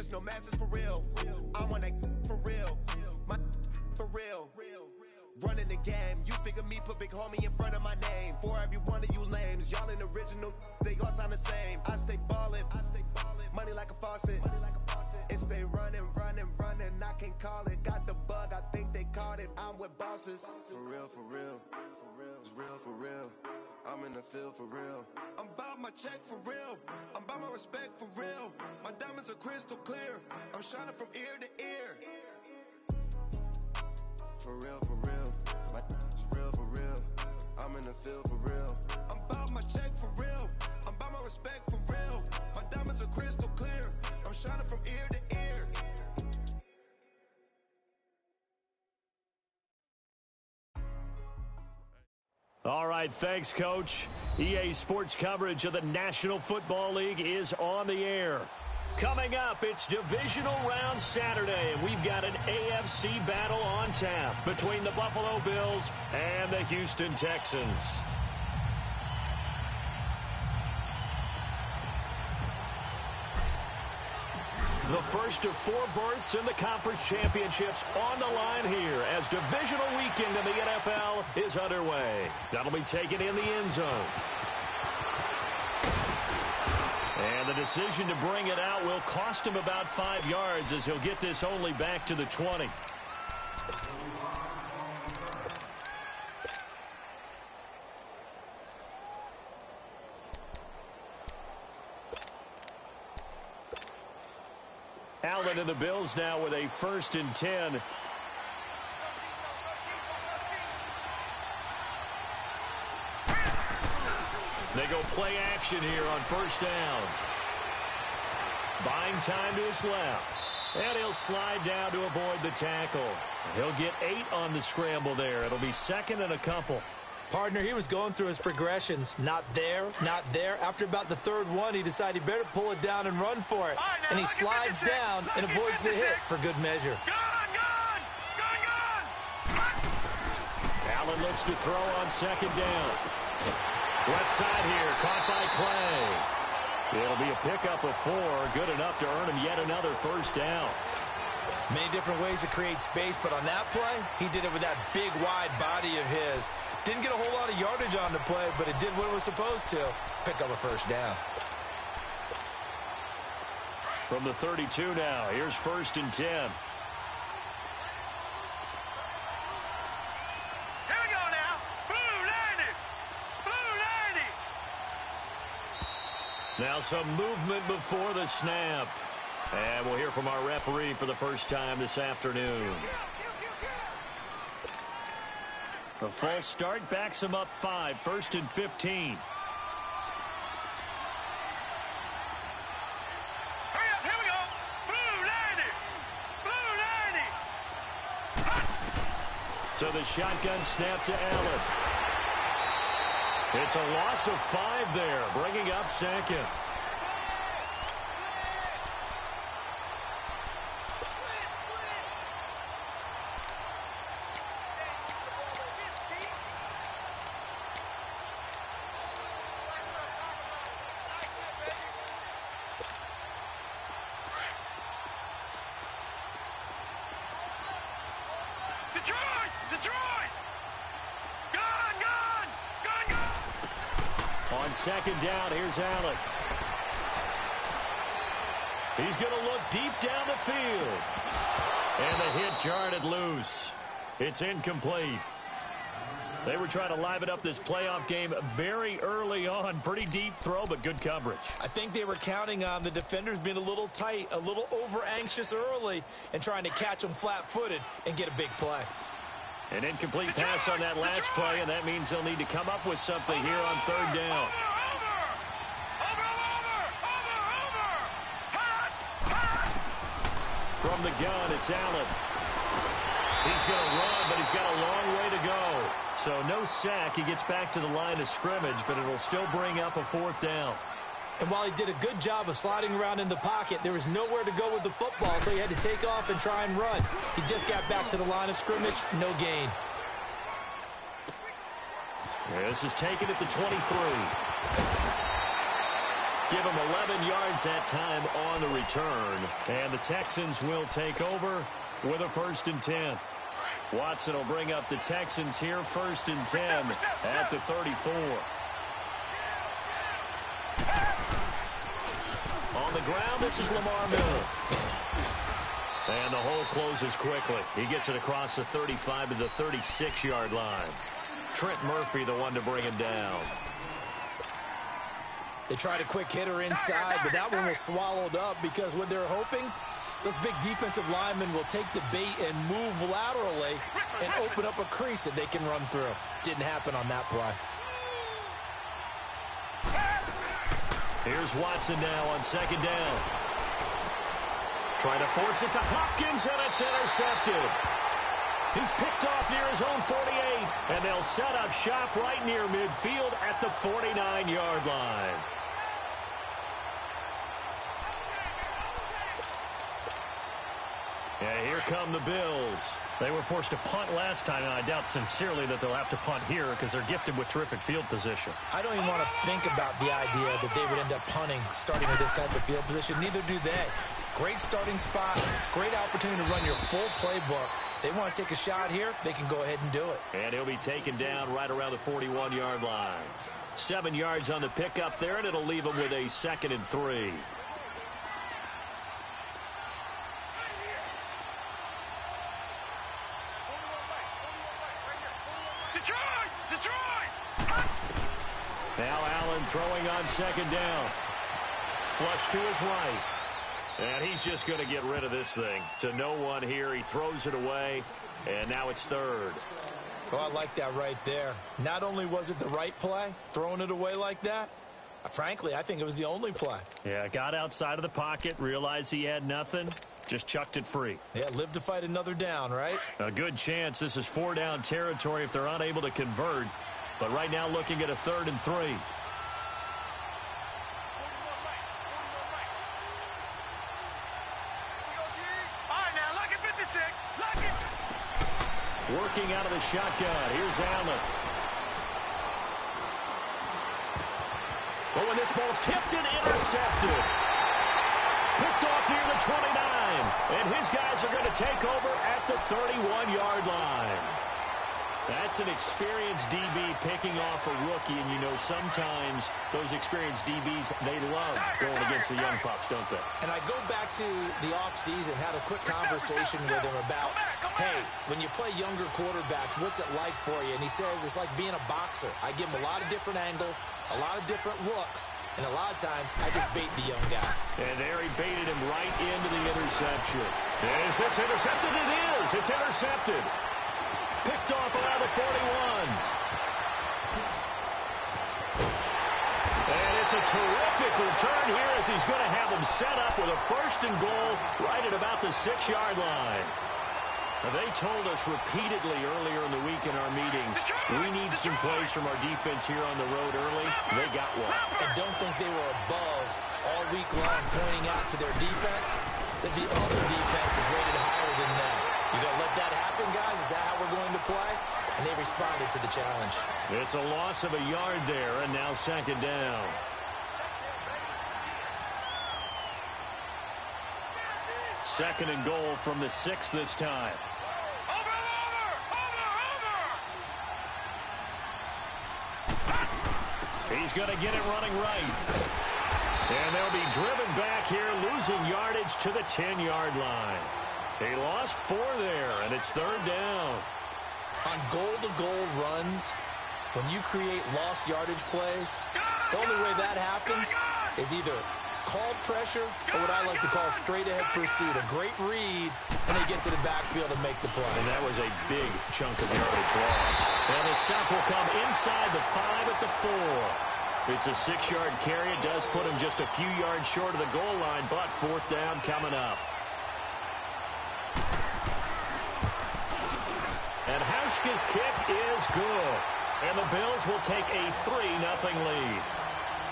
There's no masses for real. I want that for real. My for real. Running the game. You speak of me, put big homie in front of my name. For every one of you lames, y'all in original, they all sound the same. I stay ballin', money like a faucet. It stay running, I can't call it. Got the bug, I think they caught it. I'm with bosses. For real, it's real for real. I'm in the field for real. I'm about my check for real. I'm about my respect for real. My diamonds are crystal clear. I'm shining from ear to ear. For real, my it's real for real. I'm in the field for real. I'm about my check for real. I'm about my respect for real. My diamonds are crystal clear. I'm shining from ear to ear. All right, thanks, Coach. EA Sports coverage of the National Football League is on the air. Coming up, it's Divisional Round Saturday, and we've got an AFC battle on tap between the Buffalo Bills and the Houston Texans. The first of 4 berths in the conference championships on the line here as divisional weekend in the NFL is underway. That'll be taken in the end zone. And the decision to bring it out will cost him about 5 yards as he'll get this only back to the 20. Allen and the Bills now with a 1st and 10. They go play action here on 1st down. Buying time to his left. And he'll slide down to avoid the tackle. He'll get 8 on the scramble there. It'll be 2nd and a couple. Partner, he was going through his progressions. Not there, not there. After about the 3rd one, he decided he better pull it down and run for it. And he slides down and avoids the hit for good measure. Gone! Allen looks to throw on 2nd down. Left side here, caught by Clay. It'll be a pickup of 4, good enough to earn him yet another 1st down. Many different ways to create space, but on that play, he did it with that big, wide body of his. Didn't get a whole lot of yardage on the play, but it did what it was supposed to. Pick up a 1st down. From the 32 now, here's 1st and 10. Here we go now. Blue 90. Now some movement before the snap. And we'll hear from our referee for the first time this afternoon. A false start backs him up 5, 1st and 15. Hurry up, here we go. Blue 90. So the shotgun snap to Allen. It's a loss of 5 there, bringing up 2nd. Detroit! Gone! On 2nd down, here's Allen. He's going to look deep down the field. And the hit jarred it loose. It's incomplete. They were trying to liven up this playoff game very early on. Pretty deep throw, but good coverage. I think they were counting on the defenders being a little tight, a little over-anxious early, and trying to catch them flat-footed and get a big play. An incomplete pass on that last play, and that means they'll need to come up with something here on 3rd down. From the gun, it's Allen. He's going to run, but he's got a long way to go. So no sack. He gets back to the line of scrimmage, but it'll still bring up a 4th down. And while he did a good job of sliding around in the pocket, there was nowhere to go with the football, so he had to take off and try and run. He just got back to the line of scrimmage, no gain. This is taken at the 23. Give him 11 yards that time on the return. And the Texans will take over with a 1st and 10. Watson will bring up the Texans here, 1st and 10 at the 34. On the ground, this is Lamar Miller. And the hole closes quickly. He gets it across the 35 to the 36-yard line. Trent Murphy, the one to bring him down. They tried a quick hitter inside, but that one was swallowed up because what they're hoping, those big defensive linemen will take the bait and move laterally and open up a crease that they can run through. Didn't happen on that play. Here's Watson now on 2nd down. Trying to force it to Hopkins, and it's intercepted. He's picked off near his own 48, and they'll set up shop right near midfield at the 49-yard line. Yeah, here come the Bills. They were forced to punt last time, and I doubt sincerely that they'll have to punt here because they're gifted with terrific field position. I don't even want to think about the idea that they would end up punting starting with this type of field position. Neither do they. Great starting spot, great opportunity to run your full playbook. They want to take a shot here, they can go ahead and do it. And he'll be taken down right around the 41-yard line. 7 yards on the pickup there, and it'll leave him with a 2nd and 3. Now Allen throwing on 2nd down. Flush to his right. And he's just going to get rid of this thing. To no one here. He throws it away. And now it's 3rd. Oh, I like that right there. Not only was it the right play, throwing it away like that, frankly, I think it was the only play. Yeah, got outside of the pocket, realized he had nothing, just chucked it free. Yeah, live to fight another down, right? A good chance this is 4-down territory if they're unable to convert. But right now looking at a 3rd and 3. All right, now, look at 56. Look it. Working out of the shotgun. Here's Allen. Oh, and this ball's tipped and intercepted. Picked off near the 29. And his guys are going to take over at the 31-yard line. That's an experienced DB picking off a rookie, and you know sometimes those experienced DBs, they love going against the young pups, don't they? And I go back to the offseason, had a quick conversation with him about, hey, when you play younger quarterbacks, what's it like for you? And he says it's like being a boxer. I give him a lot of different angles, a lot of different looks, and a lot of times I just bait the young guy. And there he baited him right into the interception. Is this intercepted? It is. It's intercepted. Picked off around the 41. And it's a terrific return here as he's going to have them set up with a 1st and goal right at about the 6-yard line. Now, they told us repeatedly earlier in the week in our meetings, we need some plays from our defense here on the road early. They got one. And don't think they were above all week long pointing out to their defense that the other defense is rated higher than them. You going to let that happen, guys? Is that how we're going to play? And they responded to the challenge. It's a loss of a yard there, and now 2nd down. Second and goal from the 6 this time. He's going to get it running right. And they'll be driven back here, losing yardage to the 10-yard line. He lost 4 there, and it's 3rd down. On goal-to-goal runs, when you create lost yardage plays, the only way that happens is either called pressure or what I like to call straight-ahead pursuit. A great read, and they get to the backfield and make the play. And that was a big chunk of yardage loss. And the stop will come inside the 5 at the 4. It's a 6-yard carry. It does put him just a few yards short of the goal line, but 4th down coming up. And Hauschka's kick is good. And the Bills will take a 3-0 lead.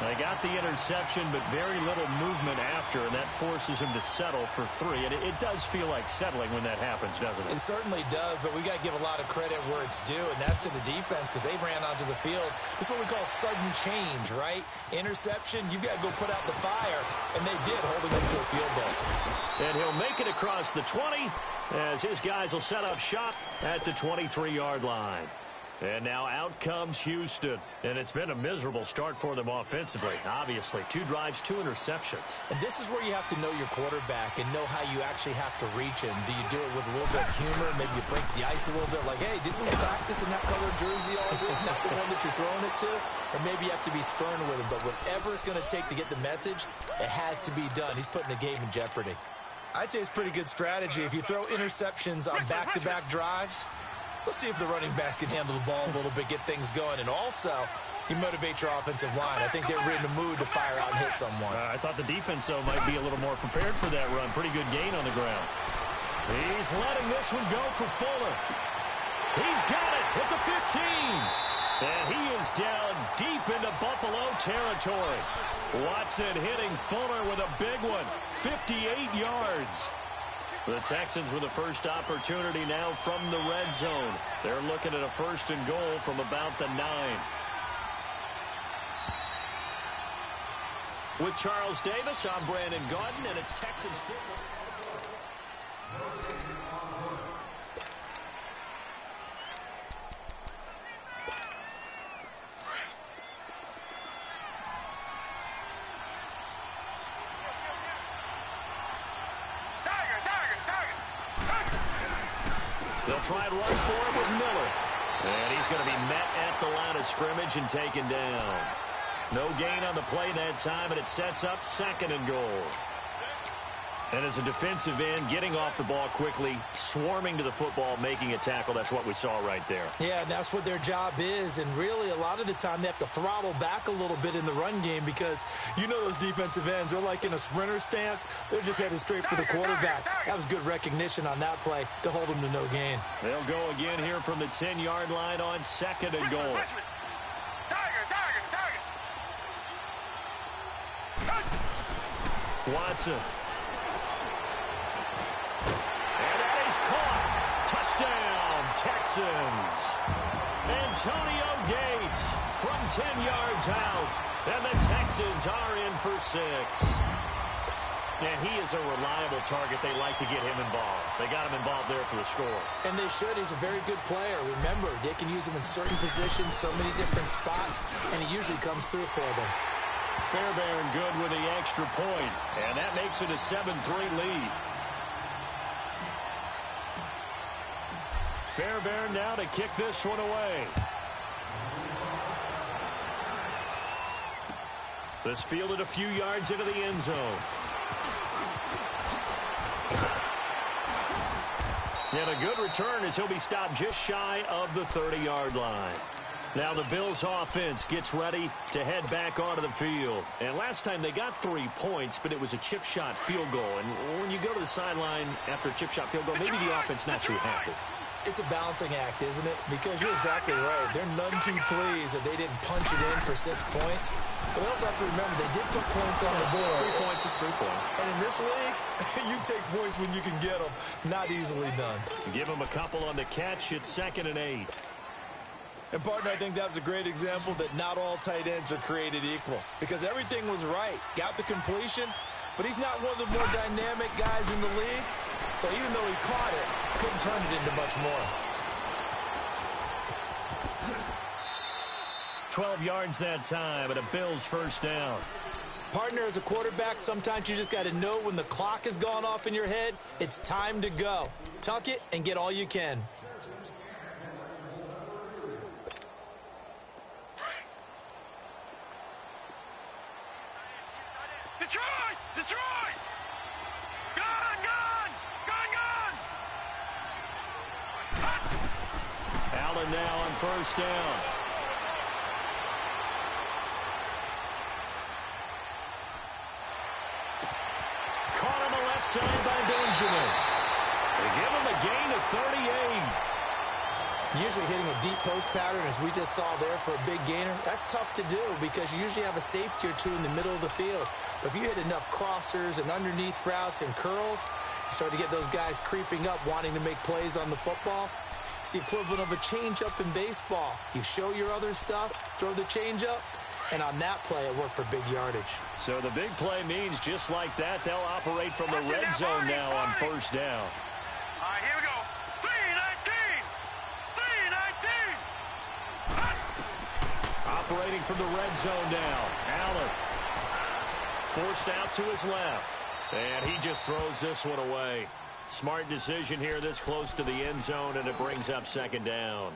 They got the interception, but very little movement after, and that forces him to settle for 3. And it does feel like settling when that happens, doesn't it? It certainly does, but we got to give a lot of credit where it's due, and that's to the defense because they ran onto the field. This is what we call sudden change, right? Interception, you've got to go put out the fire, and they did, holding them to a field goal. And he'll make it across the 20 as his guys will set up shop at the 23-yard line. And now out comes Houston. And it's been a miserable start for them offensively. Obviously, 2 drives, 2 interceptions. And this is where you have to know your quarterback and know how you actually have to reach him. Do you do it with a little bit of humor? Maybe you break the ice a little bit like, hey, didn't we practice in that colored jersey all week? Not the one that you're throwing it to? And maybe you have to be stern with him. But whatever it's going to take to get the message, it has to be done. He's putting the game in jeopardy. I'd say it's pretty good strategy. If you throw interceptions on back-to-back drives, let's see if the running backs can handle the ball a little bit, get things going. And also, you motivate your offensive line. I think they're in the mood to fire out and hit someone. I thought the defense, though, might be a little more prepared for that run. Pretty good gain on the ground. He's letting this one go for Fuller. He's got it at the 15. And he is down deep into Buffalo territory. Watson hitting Fuller with a big one. 58 yards. The Texans with the first opportunity now from the red zone. They're looking at a 1st and goal from about the 9. With Charles Davis, I'm Brandon Gaudin, and it's Texans football. They'll try and run for it with Miller. And he's going to be met at the line of scrimmage and taken down. No gain on the play that time, and it sets up 2nd and goal. And as a defensive end, getting off the ball quickly, swarming to the football, making a tackle, that's what we saw right there. Yeah, and that's what their job is. And really, a lot of the time, they have to throttle back a little bit in the run game because you know those defensive ends, they're like in a sprinter stance. They're just headed straight for the quarterback. That was good recognition on that play to hold them to no gain. They'll go again here from the 10-yard line on 2nd and goal. Watson. Caught. Touchdown, Texans. Antonio Gates from 10 yards out. And the Texans are in for 6. And he is a reliable target. They like to get him involved. They got him involved there for the score. And they should. He's a very good player. Remember, they can use him in certain positions, so many different spots, and he usually comes through for them. Fairbairn good with the extra point. And that makes it a 7-3 lead. Fairbairn now to kick this one away. This fielded a few yards into the end zone. And a good return as he'll be stopped just shy of the 30-yard line. Now the Bills offense gets ready to head back onto the field. And last time they got 3 points, but it was a chip shot field goal. And when you go to the sideline after a chip shot field goal, maybe the offense not too happy. It's a balancing act, isn't it? Because you're exactly right. They're none too pleased that they didn't punch it in for 6 points. But we also have to remember they did put points on the board. 3 points is 3 points. And in this league, you take points when you can get them. Not easily done. Give them a couple on the catch. It's 2nd and 8. And, partner, I think that was a great example that not all tight ends are created equal. Because everything was right. Got the completion, but he's not one of the more dynamic guys in the league. So even though he caught it, couldn't turn it into much more. 12 yards that time, and a Bills first down. Partner, as a quarterback, sometimes you just got to know when the clock has gone off in your head, it's time to go. Tuck it and get all you can. Detroit! Detroit! Gone! Gone! Gone! Gone! Allen now on first down. Caught on the left side by Benjamin. They give him a gain of 38. Usually hitting a deep post pattern, as we just saw there for a big gainer, that's tough to do because you usually have a safety or two in the middle of the field. But if you hit enough crossers and underneath routes and curls, you start to get those guys creeping up, wanting to make plays on the football. It's the equivalent of a changeup in baseball. You show your other stuff, throw the changeup, and on that play, it worked for big yardage. So the big play means just like that, they'll operate from the red zone now on first down. All right, here we go. 319. 319. Operating from the red zone now. Allen forced out to his left. And he just throws this one away. Smart decision here this close to the end zone, and it brings up second down.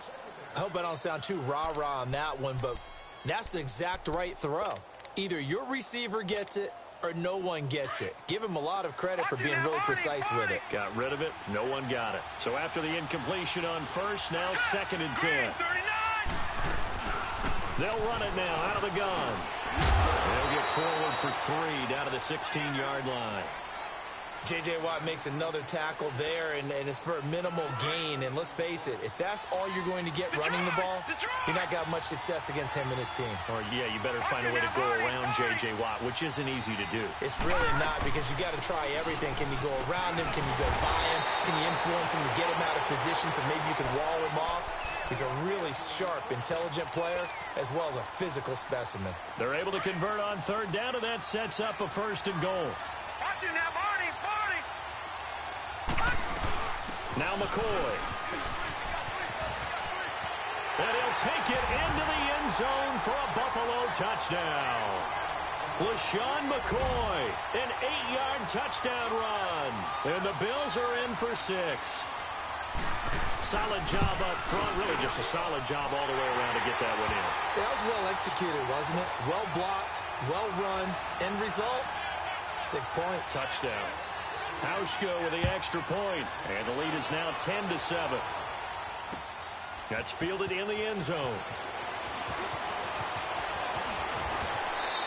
I hope I don't sound too rah-rah on that one, but that's the exact right throw. Either your receiver gets it or no one gets it. Give him a lot of credit for being really precise with it. Got rid of it. No one got it. So after the incompletion on first, now second and 10. They'll run it now out of the gun. They'll get forward for 3 down to the 16-yard line. J.J. Watt makes another tackle there, and it's for a minimal gain. And let's face it, if that's all you're going to get running the ball, you're not got much success against him and his team. Or, yeah, you better find a way to go around J.J. Watt, which isn't easy to do. It's really not, because you got to try everything. Can you go around him? Can you go by him? Can you influence him to get him out of position so maybe you can wall him off? He's a really sharp, intelligent player, as well as a physical specimen. They're able to convert on third down, and that sets up a first and goal. Watch it now, Barney. Now McCoy. And he'll take it into the end zone for a Buffalo touchdown. LaShawn McCoy, an 8-yard touchdown run. And the Bills are in for 6. Solid job up front. Really just a solid job all the way around to get that one in. That was well executed, wasn't it? Well blocked, well run. End result, 6 points. Touchdown. Hauschko with the extra point, and the lead is now 10-7. That's fielded in the end zone.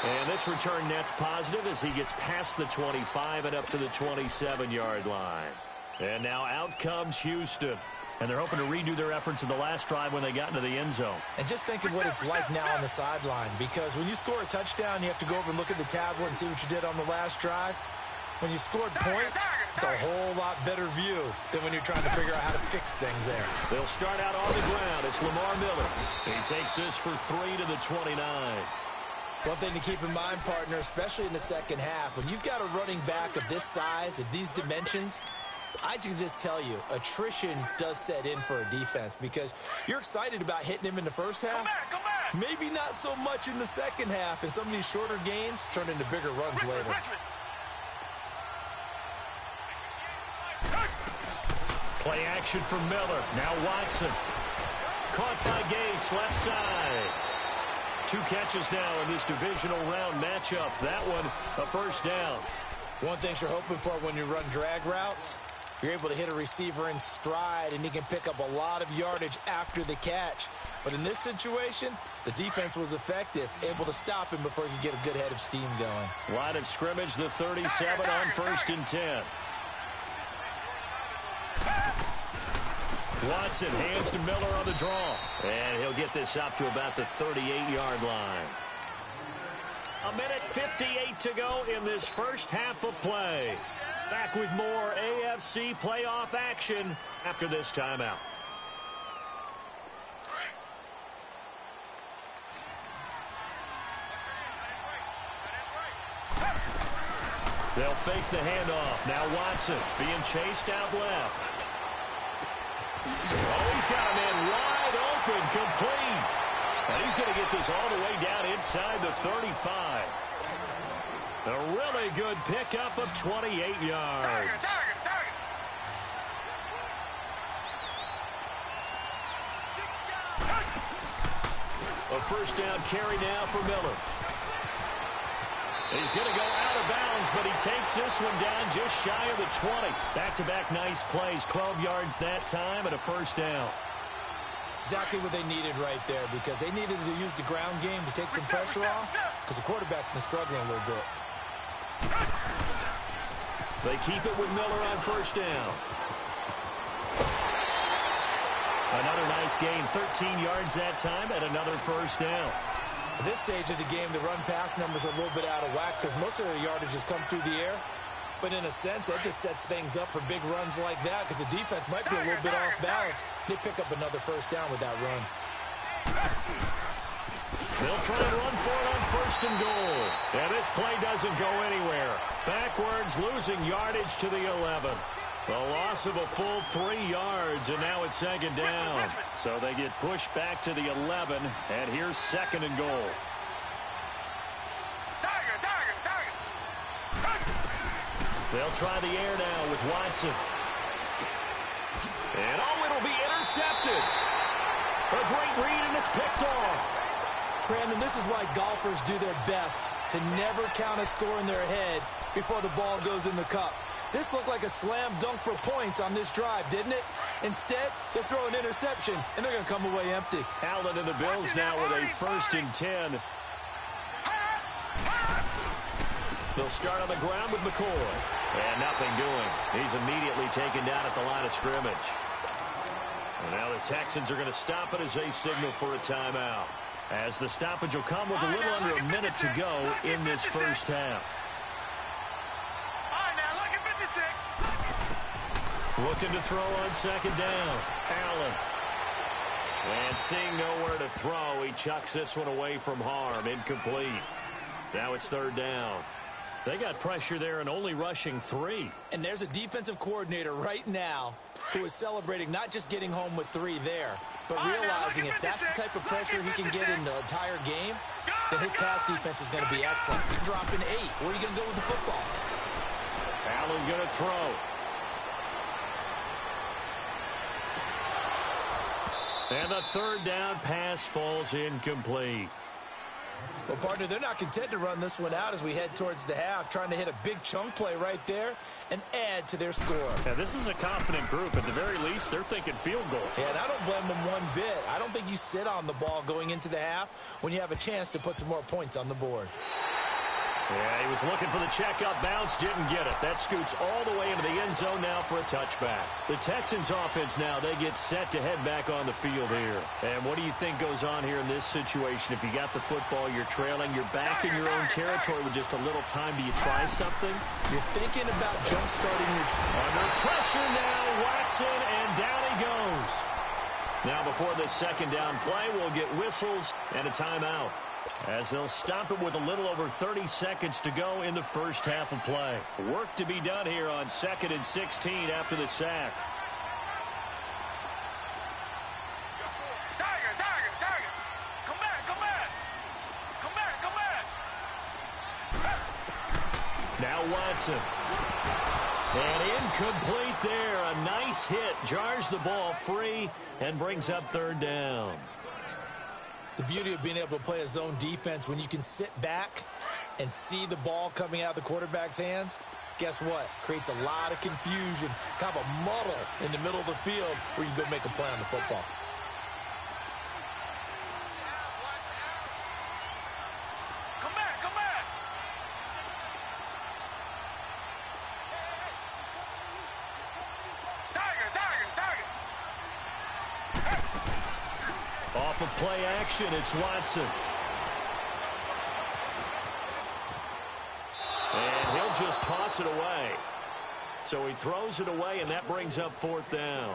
And this return net's positive as he gets past the 25 and up to the 27-yard line. And now out comes Houston. And they're hoping to redo their efforts in the last drive when they got into the end zone. And just think of what it's like now on the sideline, because when you score a touchdown, you have to go over and look at the tablet and see what you did on the last drive. When you scored points, it's a whole lot better view than when you're trying to figure out how to fix things there. They'll start out on the ground. It's Lamar Miller. He takes this for 3 to the 29. One thing to keep in mind, partner, especially in the second half, when you've got a running back of this size, of these dimensions, I can just tell you, attrition does set in for a defense, because you're excited about hitting him in the first half. Come back. Maybe not so much in the second half, and some of these shorter gains turn into bigger runs later. Play action from Miller. Now Watson. Caught by Gates, left side. 2 catches now in this divisional round matchup. That one, a first down. One thing you're hoping for when you run drag routes, you're able to hit a receiver in stride, and he can pick up a lot of yardage after the catch. But in this situation, the defense was effective, able to stop him before he could get a good head of steam going. Line of scrimmage, the 37 on first and 10. Watson hands to Miller on the draw. And he'll get this up to about the 38-yard line. 1:58 to go in this first half of play. Back with more AFC playoff action after this timeout. They'll fake the handoff. Now Watson being chased out left. Oh, he's got a man wide open, complete. And he's going to get this all the way down inside the 35. A really good pickup of 28 yards. A first down carry now for Miller. He's going to go out of bounds, but he takes this one down just shy of the 20. Back-to-back nice plays, 12 yards that time and a first down. Exactly what they needed right there, because they needed to use the ground game to take some pressure off, because the quarterback's been struggling a little bit. They keep it with Miller on first down. Another nice gain, 13 yards that time, and another first down. At this stage of the game, the run-pass numbers are a little bit out of whack because most of the yardage has come through the air. But in a sense, that just sets things up for big runs like that because the defense might be a little bit off balance. They pick up another first down with that run. They'll try and run for it on first and goal. And this play doesn't go anywhere. Backwards, losing yardage to the 11. The loss of a full 3 yards, and now it's second down. So they get pushed back to the 11, and here's second and goal. They'll try the air now with Watson. And it'll be intercepted. A great read, and it's picked off. Brandon, this is why golfers do their best to never count a score in their head before the ball goes in the cup. This looked like a slam dunk for points on this drive, didn't it? Instead, they throw an interception, and they're going to come away empty. Allen and the Bills now with a 1st and 10. They'll start on the ground with McCoy. And nothing doing. He's immediately taken down at the line of scrimmage. And now the Texans are going to stop it as they signal for a timeout. As the stoppage will come with a little under a minute to go in this first half. Looking to throw on second down. Allen. And seeing nowhere to throw, he chucks this one away from harm. Incomplete. Now it's third down. They got pressure there and only rushing 3. And there's a defensive coordinator right now who is celebrating not just getting home with 3 there, but realizing if that's the type of pressure he can get in the entire game, then his pass defense is going to be excellent. You're dropping 8. Where are you going to go with the football? Allen going to throw. And the third down pass falls incomplete. Well, partner, they're not content to run this one out as we head towards the half, trying to hit a big chunk play right there and add to their score. Yeah, this is a confident group. At the very least, they're thinking field goal. Yeah, and I don't blame them one bit. I don't think you sit on the ball going into the half when you have a chance to put some more points on the board. Yeah, he was looking for the check-up bounce, didn't get it. That scoots all the way into the end zone now for a touchback. The Texans offense now, they get set to head back on the field here. And what do you think goes on here in this situation? If you got the football, you're trailing, you're back in your own territory with just a little time. Do you try something? You're thinking about jump-starting your team. Under pressure now, Watson, and down he goes. Now before this second down play, we'll get whistles and a timeout, as they'll stop it with a little over 30 seconds to go in the first half of play. Work to be done here on 2nd and 16 after the sack. Come back. Now Watson. And incomplete there. A nice hit. Jars the ball free and brings up third down. The beauty of being able to play a zone defense when you can sit back and see the ball coming out of the quarterback's hands, guess what? Creates a lot of confusion, kind of a muddle in the middle of the field where you go make a play on the football. Come back. Off of play action, it's Watson. And he'll just toss it away. So he throws it away, and that brings up fourth down.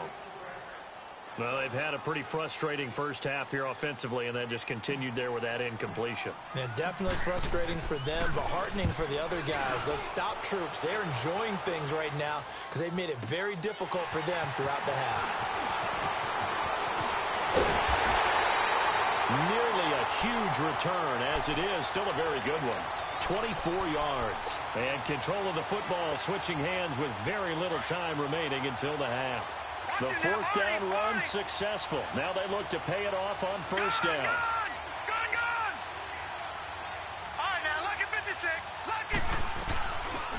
Well, they've had a pretty frustrating first half here offensively, and that just continued there with that incompletion. And definitely frustrating for them, but heartening for the other guys. Those stop troops, they're enjoying things right now because they've made it very difficult for them throughout the half. Nearly a huge return, as it is still a very good one. 24 yards. And control of the football switching hands with very little time remaining until the half. The fourth down run successful. Now they look to pay it off on first down. Gone! All right, now, lucky 56. Lucky.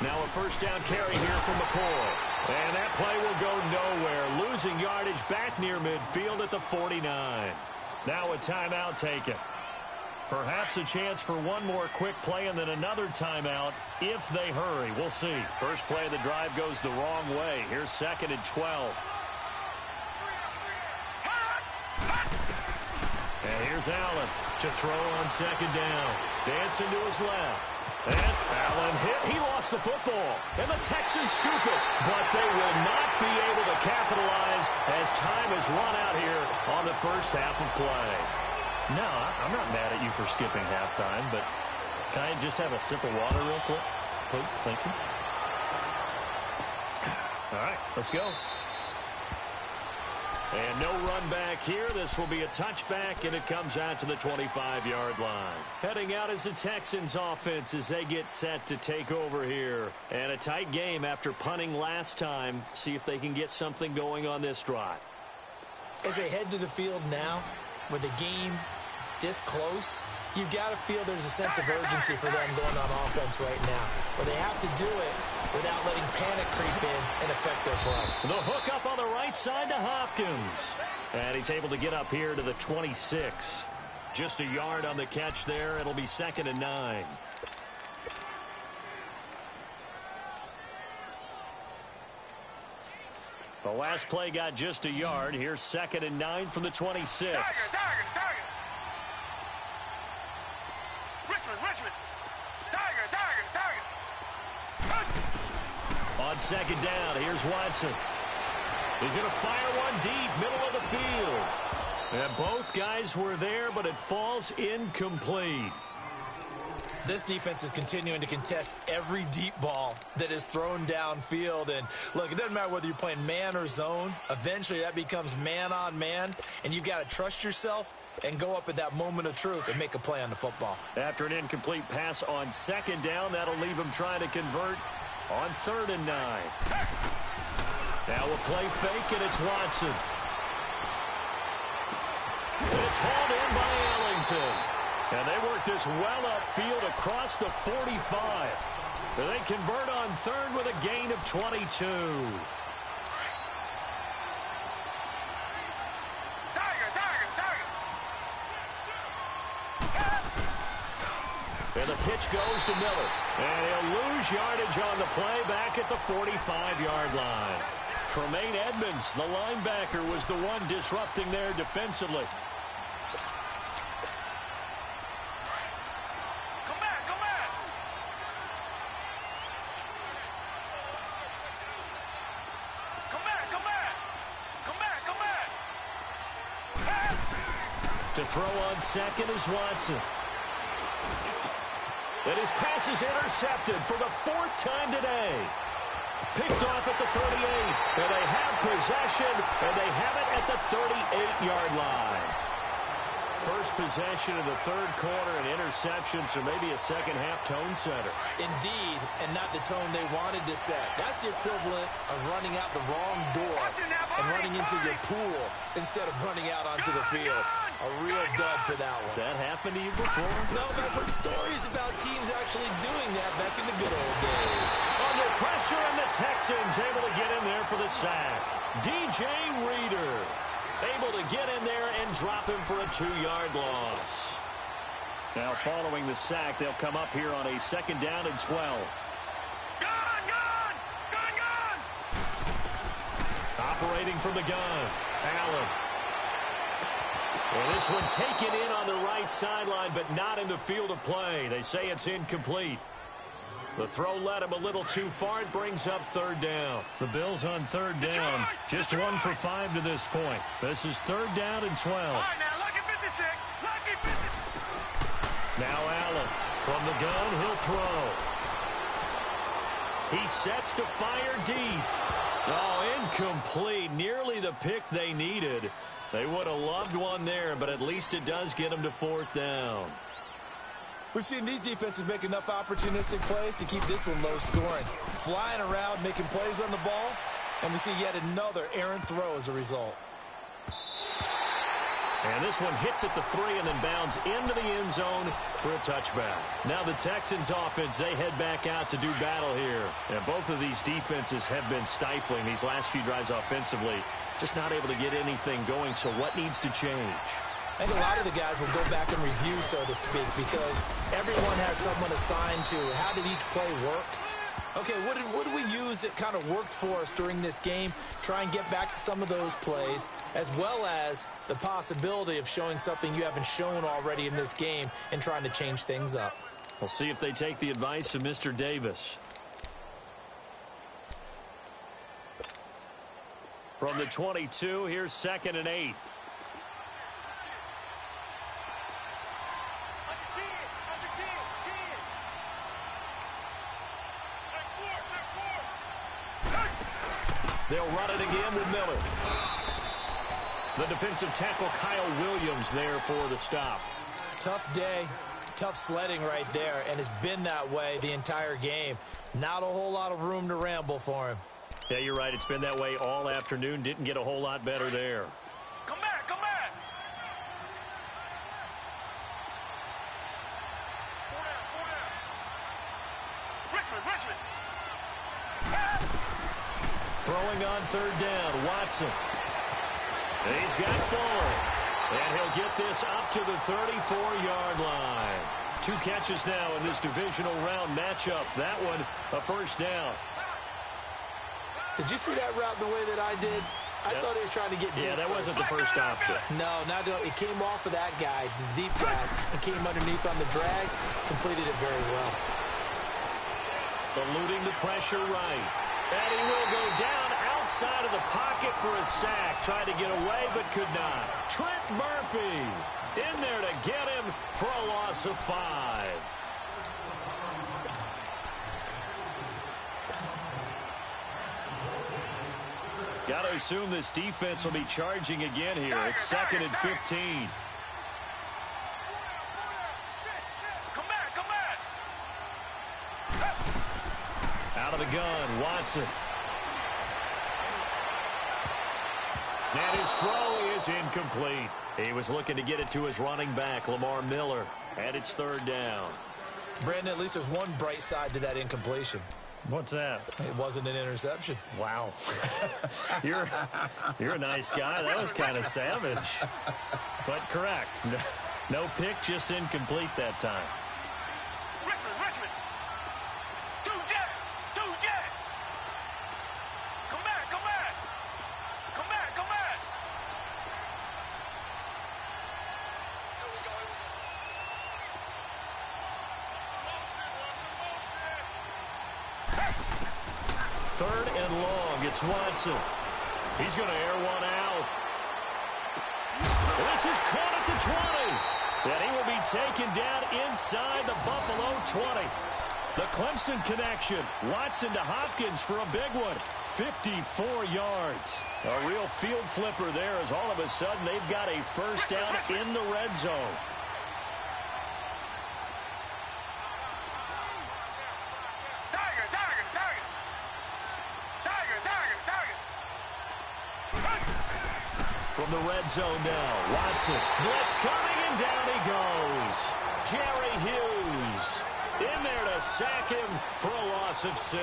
Now a first down carry here from McCoy. And that play will go nowhere. Losing yardage back near midfield at the 49. Now a timeout taken. Perhaps a chance for one more quick play and then another timeout if they hurry. We'll see. First play of the drive goes the wrong way. Here's 2nd and 12. Here's Allen to throw on second down. Dancing to his left. And Allen hit. He lost the football. And the Texans scoop it. But they will not be able to capitalize as time has run out here on the first half of play. No, I'm not mad at you for skipping halftime, but can I just have a sip of water real quick? Please, thank you. All right, let's go. And no run back here. This will be a touchback, and it comes out to the 25-yard line. Heading out is the Texans offense as they get set to take over here. And a tight game after punting last time. See if they can get something going on this drive. As they head to the field now, with the game this close, you've got to feel there's a sense of urgency for them going on offense right now. But they have to do it without letting panic creep in and affect their play. The hook up on the right side to Hopkins. And he's able to get up here to the 26. Just a yard on the catch there. It'll be 2nd and 9. The last play got just a yard. Here's 2nd and 9 from the 26. Tiger. Richmond. Tiger. On second down, here's Watson. He's going to fire one deep, middle of the field. And both guys were there, but it falls incomplete. This defense is continuing to contest every deep ball that is thrown downfield. And, look, it doesn't matter whether you're playing man or zone. Eventually, that becomes man-on-man, and you've got to trust yourself and go up at that moment of truth and make a play on the football. After an incomplete pass on second down, that'll leave him trying to convert on 3rd and 9. Now a play fake, and it's Watson. And it's hauled in by Ellington. And they work this well upfield across the 45. And they convert on 3rd with a gain of 22. And the pitch goes to Miller. And he'll lose yardage on the play back at the 45-yard line. Tremaine Edmonds, the linebacker, was the one disrupting there defensively. Come back. To throw on second is Watson. And his pass is intercepted for the 4th time today. Picked off at the 38. And they have possession, and they have it at the 38-yard line. First possession of the 3rd quarter, an interception, so maybe a second-half tone setter. Indeed, and not the tone they wanted to set. That's the equivalent of running out the wrong door and running into your pool instead of running out onto the field. A real dud for that one. Has that happened to you before? No, but I've heard stories about teams actually doing that back in the good old days. Under pressure, and the Texans able to get in there for the sack. DJ Reader able to get in there and drop him for a 2-yard loss. Now following the sack, they'll come up here on a 2nd down and 12. Gun! Operating from the gun, Allen. Well, this one taken in on the right sideline, but not in the field of play. They say it's incomplete. The throw led him a little too far. It brings up 3rd down. The Bills on 3rd down. Just 1 for 5 to this point. This is 3rd down and 12. All right, now, lucky 56. Lucky 56. Now Allen from the gun. He'll throw. He sets to fire deep. Oh, incomplete. Nearly the pick they needed. They would have loved one there, but at least it does get them to 4th down. We've seen these defenses make enough opportunistic plays to keep this one low scoring. Flying around, making plays on the ball, and we see yet another errant throw as a result. And this one hits at the 3 and then bounds into the end zone for a touchback. Now the Texans offense, they head back out to do battle here. And both of these defenses have been stifling these last few drives offensively. Just not able to get anything going, so what needs to change? I think a lot of the guys will go back and review, so to speak, because everyone has someone assigned to how did each play work, Okay, what did we use that kind of worked for us during this game? Try and get back to some of those plays, as well as the possibility of showing something you haven't shown already in this game and trying to change things up. We'll see if they take the advice of Mr. Davis. From the 22, here's 2nd and 8. They'll run it again with Miller. The defensive tackle, Kyle Williams, there for the stop. Tough day, tough sledding right there, and it's been that way the entire game. Not a whole lot of room to ramble for him. Yeah, you're right. It's been that way all afternoon. Didn't get a whole lot better there. Come back, come back. Richmond. Throwing on 3rd down, Watson. He's got Fuller. And he'll get this up to the 34-yard line. 2 catches now in this divisional round matchup. That one, a 1st down. Did you see that route the way that I did? I thought he was trying to get deep. Yeah, that wasn't the first option. No, it came off of that guy, the deep guy, and came underneath on the drag. Completed it very well. Eluding the pressure right. And he will go down outside of the pocket for a sack. Tried to get away, but could not. Trent Murphy in there to get him for a loss of 5. Got to assume this defense will be charging again here. It's 2nd and 15. Come back. Out of the gun, Watson. And his throw is incomplete. He was looking to get it to his running back, Lamar Miller. And it's 3rd down. Brandon, at least there's one bright side to that incompletion. What's that? It wasn't an interception. Wow. You're a nice guy. That was kind of savage. But correct. No pick, just incomplete that time. Richmond. Two jet. Come back. Here we go. 3rd and long. It's Watson. He's going to air one out. This is caught at the 20. And he will be taken down inside the Buffalo 20. The Clemson connection. Watson to Hopkins for a big one. 54 yards. A real field flipper there as all of a sudden they've got a 1st down in the red zone. From the red zone now, Watson. Blitz coming, and down he goes. Jerry Hughes in there to sack him for a loss of 6.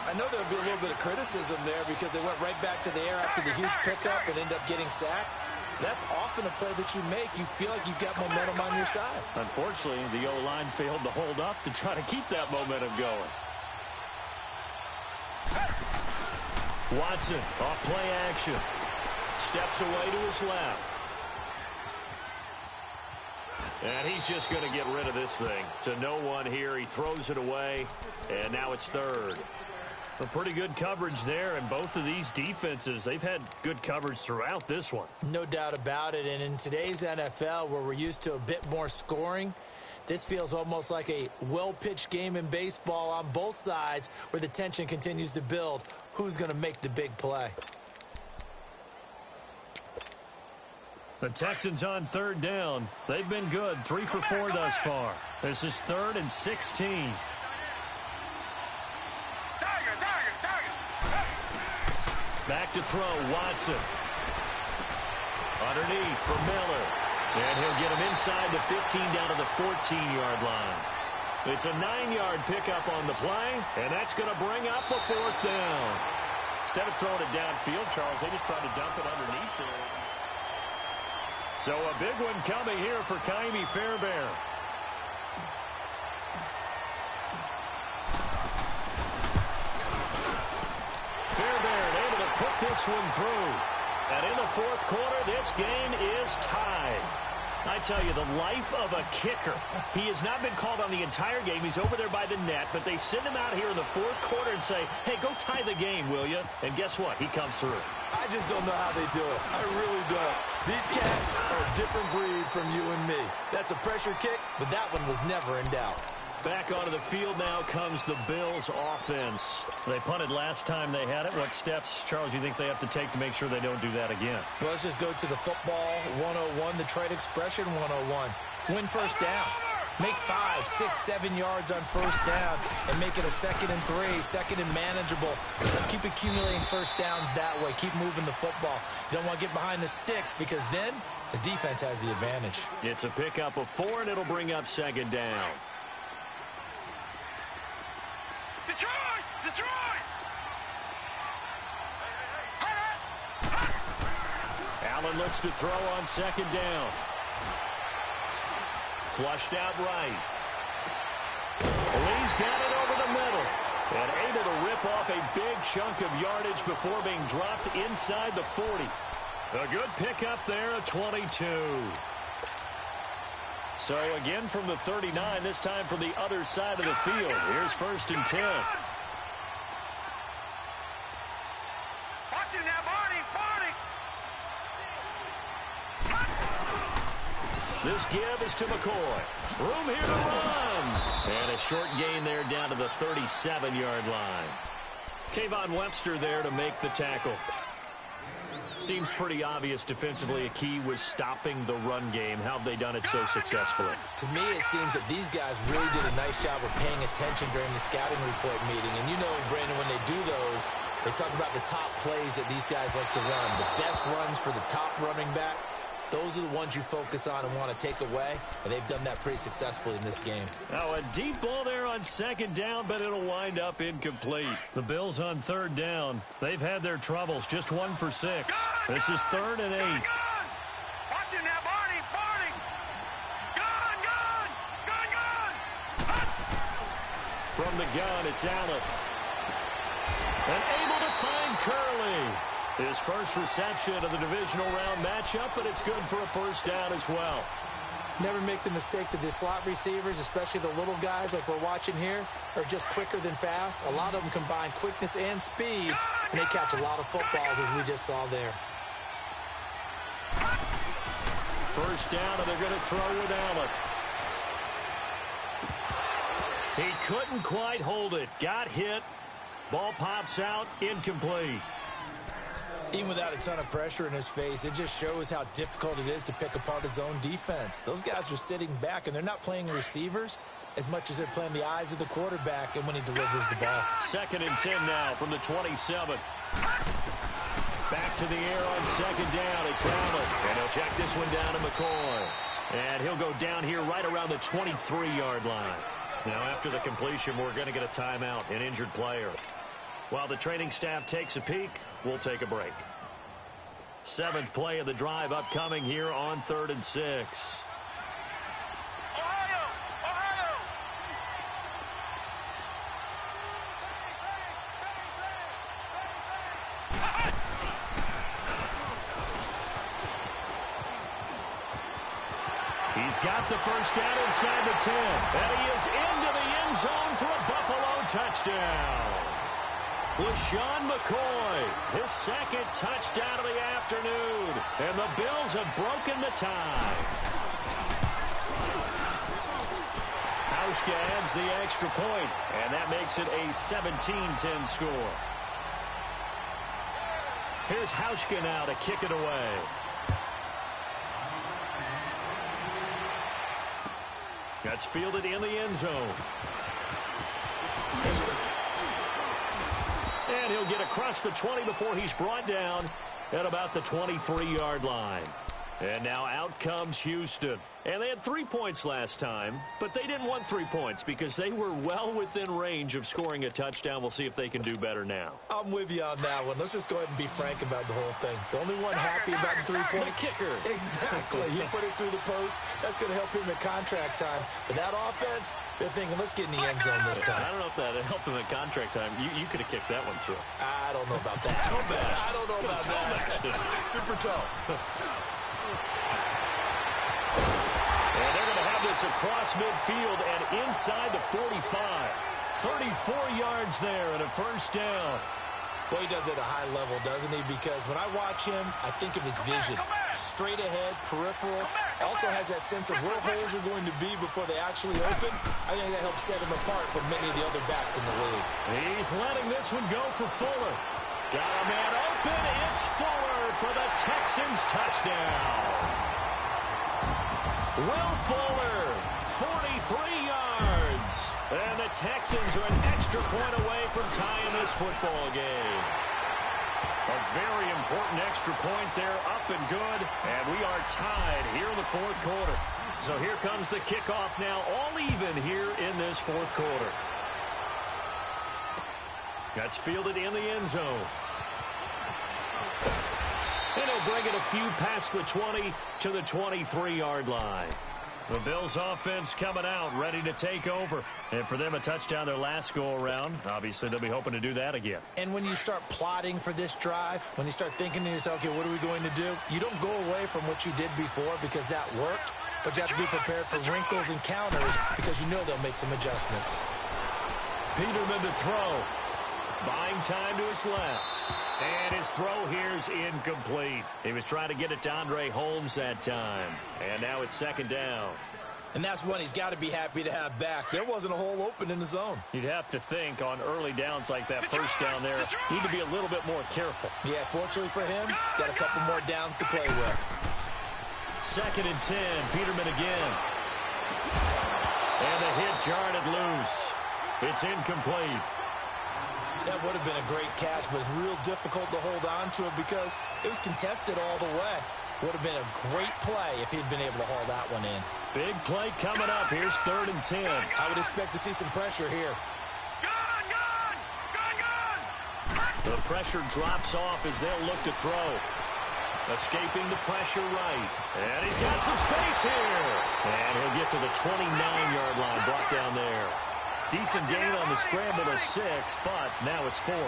I know there'll be a little bit of criticism there because they went right back to the air after the huge pickup and end up getting sacked. That's often a play that you make. You feel like you've got momentum on your side. Unfortunately, the O-line failed to hold up to try to keep that momentum going. Watson off play action. Steps away to his left. And he's just going to get rid of this thing. To no one here. He throws it away. And now it's 3rd. A pretty good coverage there. And both of these defenses, they've had good coverage throughout this one. No doubt about it. And in today's NFL, where we're used to a bit more scoring, this feels almost like a well-pitched game in baseball on both sides where the tension continues to build. Who's going to make the big play? The Texans on 3rd down. They've been good. 3 for 4 thus far. This is 3rd and 16. Back to throw, Watson. Underneath for Miller. And he'll get him inside the 15 down to the 14-yard line. It's a 9-yard pickup on the play, and that's going to bring up a 4th down. Instead of throwing it downfield, Charles, they just tried to dump it underneath there. So a big one coming here for Kaimi Fairbairn. this one through. And in the fourth quarter, this game is tied. I tell you, the life of a kicker. He has not been called on the entire game. He's over there by the net, but they send him out here in the fourth quarter and say, hey, go tie the game, will you? And guess what? He comes through. I just don't know how they do it. I really don't. These cats are a different breed from you and me. That's a pressure kick, but that one was never in doubt. Back onto the field now comes the Bills offense. They punted last time they had it. What steps, Charles, you think they have to take to make sure they don't do that again? Well, let's just go to the football 101, the trade expression 101. Win first down. Make 5, 6, 7 yards on first down and make it a 2nd and 3, 2nd and manageable. Keep accumulating first downs that way. Keep moving the football. You don't want to get behind the sticks because then the defense has the advantage. It's a pickup of 4, and it'll bring up 2nd down. Detroit! Detroit! Allen looks to throw on 2nd down. Flushed out right. Lee's got it over the middle. And able to rip off a big chunk of yardage before being dropped inside the 40. A good pickup there at 22. So again from the 39, this time from the other side of the field. Here's 1st and 10. Watch it now, Barney! Barney! This give is to McCoy. Room here to run. And a short gain there down to the 37-yard line. Kayvon Webster there to make the tackle. Seems pretty obvious defensively a key was stopping the run game. How have they done it so successfully? To me, it seems that these guys really did a nice job of paying attention during the scouting report meeting. And you know, Brandon, when they do those, they talk about the top plays that these guys like to run. The best runs for the top running back. Those are the ones you focus on and want to take away, and they've done that pretty successfully in this game. Now a deep ball there on 2nd down, but it'll wind up incomplete. The Bills on 3rd down. They've had their troubles, just 1 for 6. This is 3rd and 8. Gun! Watch it now, Barney! Barney! Gun! Gun! Gun! Gun! From the gun, it's Allen. And able to find Curley. His first reception of the divisional round matchup, but it's good for a 1st down as well. Never make the mistake that the slot receivers, especially the little guys like we're watching here, are just quicker than fast. A lot of them combine quickness and speed, and they catch a lot of footballs, as we just saw there. 1st down, and they're going to throw with Allen. He couldn't quite hold it. Got hit. Ball pops out. Incomplete. Even without a ton of pressure in his face, it just shows how difficult it is to pick apart his own defense. Those guys are sitting back, and they're not playing receivers as much as they're playing the eyes of the quarterback and when he delivers the ball. 2nd and 10 now from the 27. Back to the air on 2nd down. It's Allen. And he'll check this one down to McCoy. And he'll go down here right around the 23-yard line. Now, after the completion, we're going to get a timeout, an injured player. While the training staff takes a peek, we'll take a break. 7th play of the drive upcoming here on 3rd and 6. Ohio! Ohio! He's got the 1st down inside the 10. And he is into the end zone for a Buffalo touchdown. LaShawn McCoy, his 2nd touchdown of the afternoon. And the Bills have broken the tie. Hauschka adds the extra point, and that makes it a 17-10 score. Here's Hauschka now to kick it away. That's fielded in the end zone. And he'll get across the 20 before he's brought down at about the 23-yard line. And now out comes Houston. And they had 3 points last time, but they didn't want 3 points because they were well within range of scoring a touchdown. We'll see if they can do better now. I'm with you on that one. Let's just go ahead and be frank about the whole thing. The only one happy about the three-point kicker. Exactly. He put it through the post. That's going to help him in contract time. But that offense, they're thinking, let's get in the end zone this time. I don't know if that helped him in contract time. You could have kicked that one through. I don't know about that. I don't know about that. Super toe. And they're going to have this across midfield and inside the 45. 34 yards there and a first down. Boy, he does it at a high level, doesn't he? Because when I watch him, I think of his vision. Straight ahead, peripheral. Also has that sense of where holes are going to be before they actually open. I think that helps set him apart from many of the other backs in the league. He's letting this one go for Fuller. Got a man open. It's Fuller for the Texans touchdown. Will Fuller, 43 yards. And the Texans are an extra point away from tying this football game. A very important extra point there, up and good. And we are tied here in the fourth quarter. So here comes the kickoff now, all even here in this fourth quarter. That's fielded in the end zone. And he'll bring it a few past the 20 to the 23-yard line. The Bills offense coming out, ready to take over. And for them, a touchdown their last go-around. Obviously, they'll be hoping to do that again. And when you start plotting for this drive, when you start thinking to yourself, okay, what are we going to do? You don't go away from what you did before because that worked. But you have to be prepared for wrinkles and counters because you know they'll make some adjustments. Peterman to throw. Buying time to his left. And his throw here is incomplete. He was trying to get it to Andre Holmes that time. And now it's second down. And that's one he's got to be happy to have back. There wasn't a hole open in the zone. You'd have to think on early downs like that first down there, need to be a little bit more careful. Yeah, fortunately for him, got a couple more downs to play with. Second and 10, Peterman again. And the hit jarred it loose. It's incomplete. That would have been a great catch, but it's real difficult to hold on to it because it was contested all the way. Would have been a great play if he'd been able to haul that one in. Big play coming up. Here's third and 10. I would expect to see some pressure here. The pressure drops off as they'll look to throw. Escaping the pressure right. And he's got some space here. And he'll get to the 29-yard line, brought down there. Decent gain on the scramble of 6, but now it's fourth.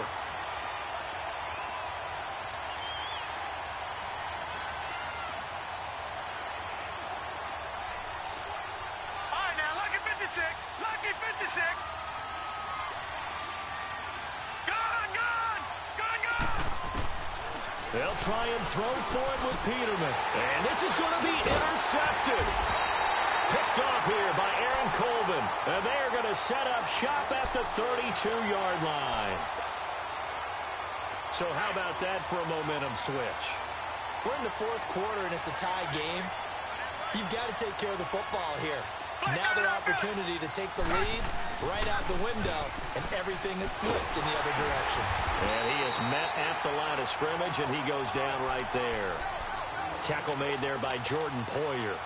All right, now, lucky 56. Lucky 56. Gun! They'll try and throw for it with Peterman. And this is going to be intercepted. Picked off here by Aaron Colvin. And they are going to set up shop at the 32-yard line. So how about that for a momentum switch? We're in the fourth quarter, and it's a tie game. You've got to take care of the football here. Now their opportunity to take the lead right out the window, and everything is flipped in the other direction. And he is met at the line of scrimmage, and he goes down right there. Tackle made there by Jordan Poyer.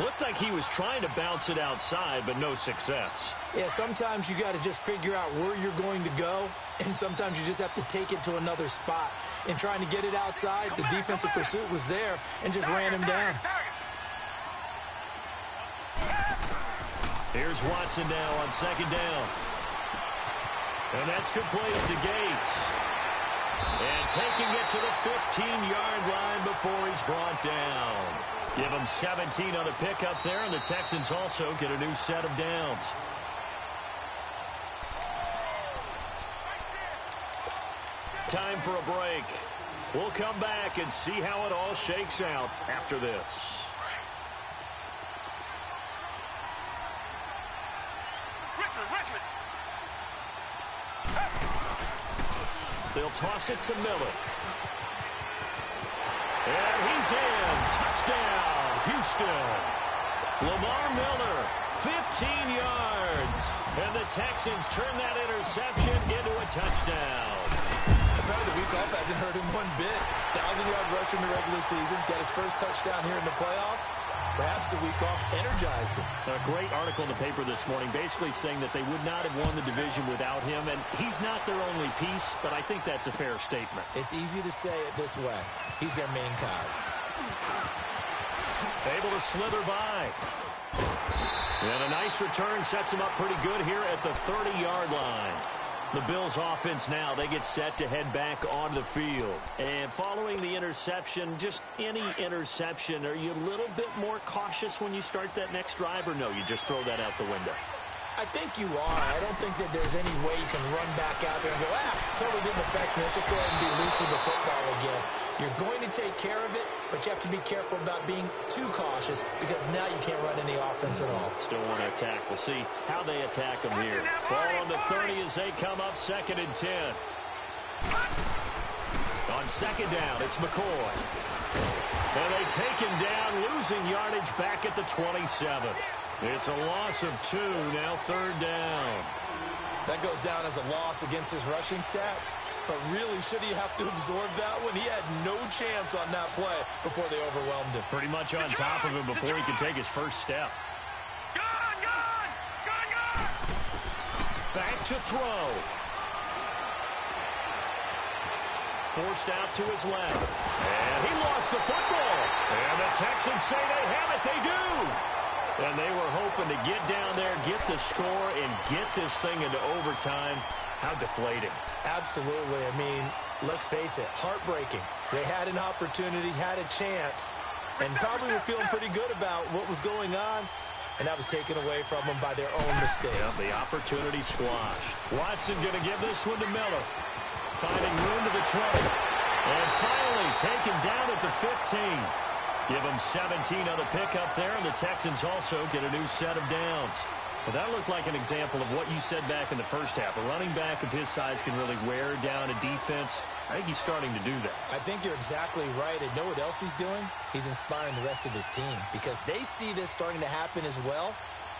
Looked like he was trying to bounce it outside, but no success. Yeah, sometimes you got to just figure out where you're going to go, and sometimes you just have to take it to another spot. In trying to get it outside, the defensive pursuit was there and just ran him down. Here's Watson now on second down. And that's complete to Gates. And taking it to the 15-yard line before he's brought down. Give him 17 on the pickup there, and the Texans also get a new set of downs. Time for a break. We'll come back and see how it all shakes out after this. Richmond. They'll toss it to Miller. And he's in. Touchdown, Houston. Lamar Miller, 15 yards. And the Texans turn that interception into a touchdown. Apparently the week off hasn't hurt him one bit. 1,000-yard rusher in the regular season, got his first touchdown here in the playoffs. Perhaps the week off energized him. A great article in the paper this morning basically saying that they would not have won the division without him, and he's not their only piece, but I think that's a fair statement. It's easy to say it this way. He's their main cog. Able to slither by. And a nice return sets him up pretty good here at the 30-yard line. The Bills offense now, they get set to head back onto the field. And following the interception, just any interception, are you a little bit more cautious when you start that next drive, or no, you just throw that out the window? I think you are. I don't think that there's any way you can run back out there and go, totally didn't affect me. Let's just go ahead and be loose with the football again. You're going to take care of it, but you have to be careful about being too cautious because now you can't run any offense at all. Still want to attack. We'll see how they attack them here. Ball on the 30 as they come up 2nd and 10. On 2nd down, it's McCoy. And they take him down, losing yardage back at the 27. It's a loss of 2, now 3rd down. That goes down as a loss against his rushing stats. But really, should he have to absorb that one? He had no chance on that play before they overwhelmed him. Pretty much on top of him before he could take his first step. Back to throw. Forced out to his left. And he lost the football. And the Texans say they have it. They do. And they were hoping to get down there, get the score, and get this thing into overtime. How deflating. Absolutely. I mean, let's face it, heartbreaking. They had an opportunity, had a chance, and probably were feeling pretty good about what was going on, and that was taken away from them by their own mistake. Yeah, the opportunity squashed. Watson going to give this one to Miller. Finding room to the 20. And finally taken down at the 15. Give them 17 on the pickup there, and the Texans also get a new set of downs. Well, that looked like an example of what you said back in the first half. A running back of his size can really wear down a defense. I think he's starting to do that. I think you're exactly right. And know what else he's doing? He's inspiring the rest of his team because they see this starting to happen as well.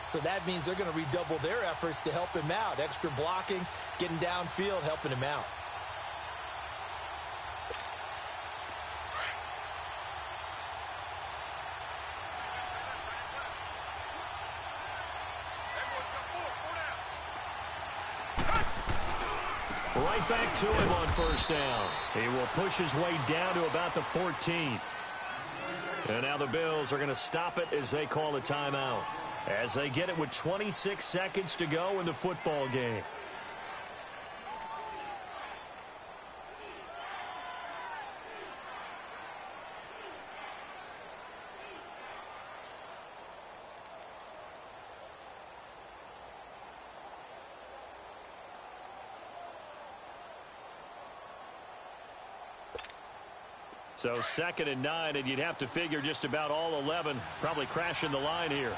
So that means they're going to redouble their efforts to help him out. Extra blocking, getting downfield, helping him out. Right back to him on 1st down. He will push his way down to about the 14. And now the Bills are going to stop it as they call a timeout. As they get it with 26 seconds to go in the football game. So 2nd and 9, and you'd have to figure just about all 11 probably crashing the line here.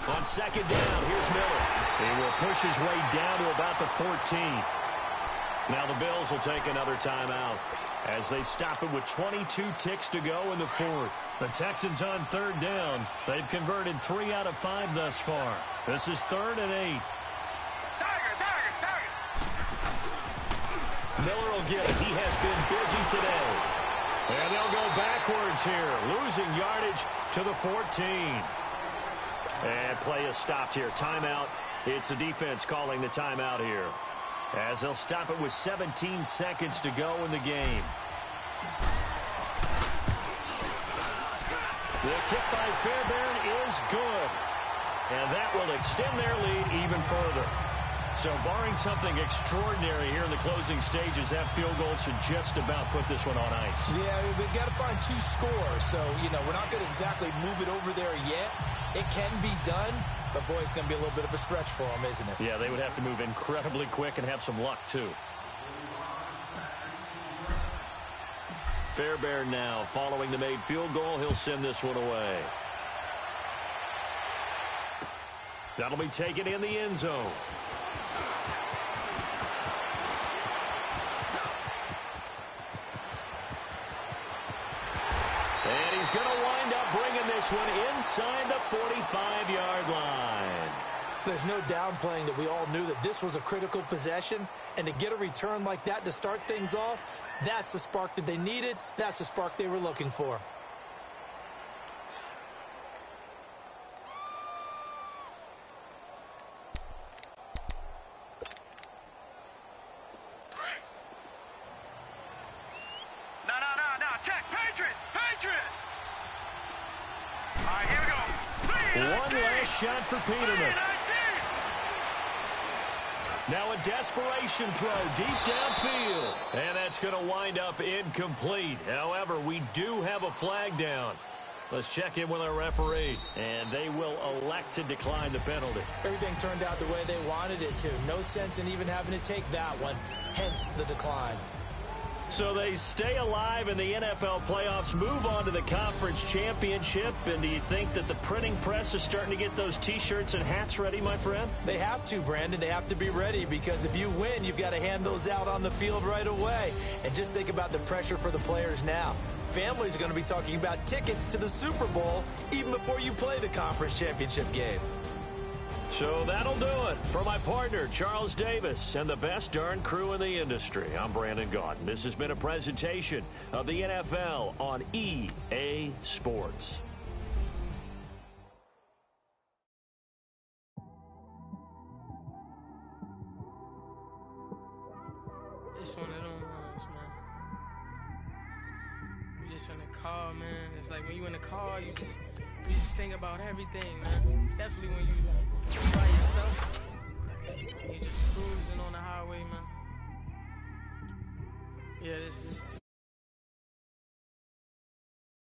On 2nd down, here's Miller. He will push his way down to about the 14. Now the Bills will take another timeout as they stop it with 22 ticks to go in the 4th. The Texans on 3rd down. They've converted 3 out of 5 thus far. This is 3rd and 8. Miller will get it. He has been busy today. And they'll go backwards here, losing yardage to the 14. And play is stopped here. Timeout. It's the defense calling the timeout here. As they'll stop it with 17 seconds to go in the game. The kick by Fairbairn is good. And that will extend their lead even further. So barring something extraordinary here in the closing stages, that field goal should just about put this one on ice. Yeah, we've got to find 2 scores. So, we're not going to exactly move it over there yet. It can be done, but, boy, it's going to be a little bit of a stretch for them, isn't it? Yeah, they would have to move incredibly quick and have some luck, too. Fairbairn now following the made field goal. He'll send this one away. That'll be taken in the end zone. And he's going to wind up bringing this one inside the 45-yard line. There's no downplaying that we all knew that this was a critical possession, and to get a return like that to start things off, that's the spark that they needed. That's the spark they were looking for. No. Check. Patriot. All right, here we go. One last shot for Peterman. Now a desperation throw deep downfield. And that's going to wind up incomplete. However, we do have a flag down. Let's check in with our referee. And they will elect to decline the penalty. Everything turned out the way they wanted it to. No sense in even having to take that one. Hence the decline. So they stay alive in the NFL playoffs, move on to the conference championship. And do you think that the printing press is starting to get those T-shirts and hats ready, my friend? They have to, Brandon. They have to be ready, because if you win, you've got to hand those out on the field right away. And just think about the pressure for the players now. Families are going to be talking about tickets to the Super Bowl even before you play the conference championship game. So that'll do it. For my partner, Charles Davis, and the best darn crew in the industry, I'm Brandon Gaudin. This has been a presentation of the NFL on EA Sports. It's one of them ones, man. You just in the car, man. It's like when you in the car, you just think about everything, man. Definitely when you by yourself, and you just cruising on the highway, man. Yeah, this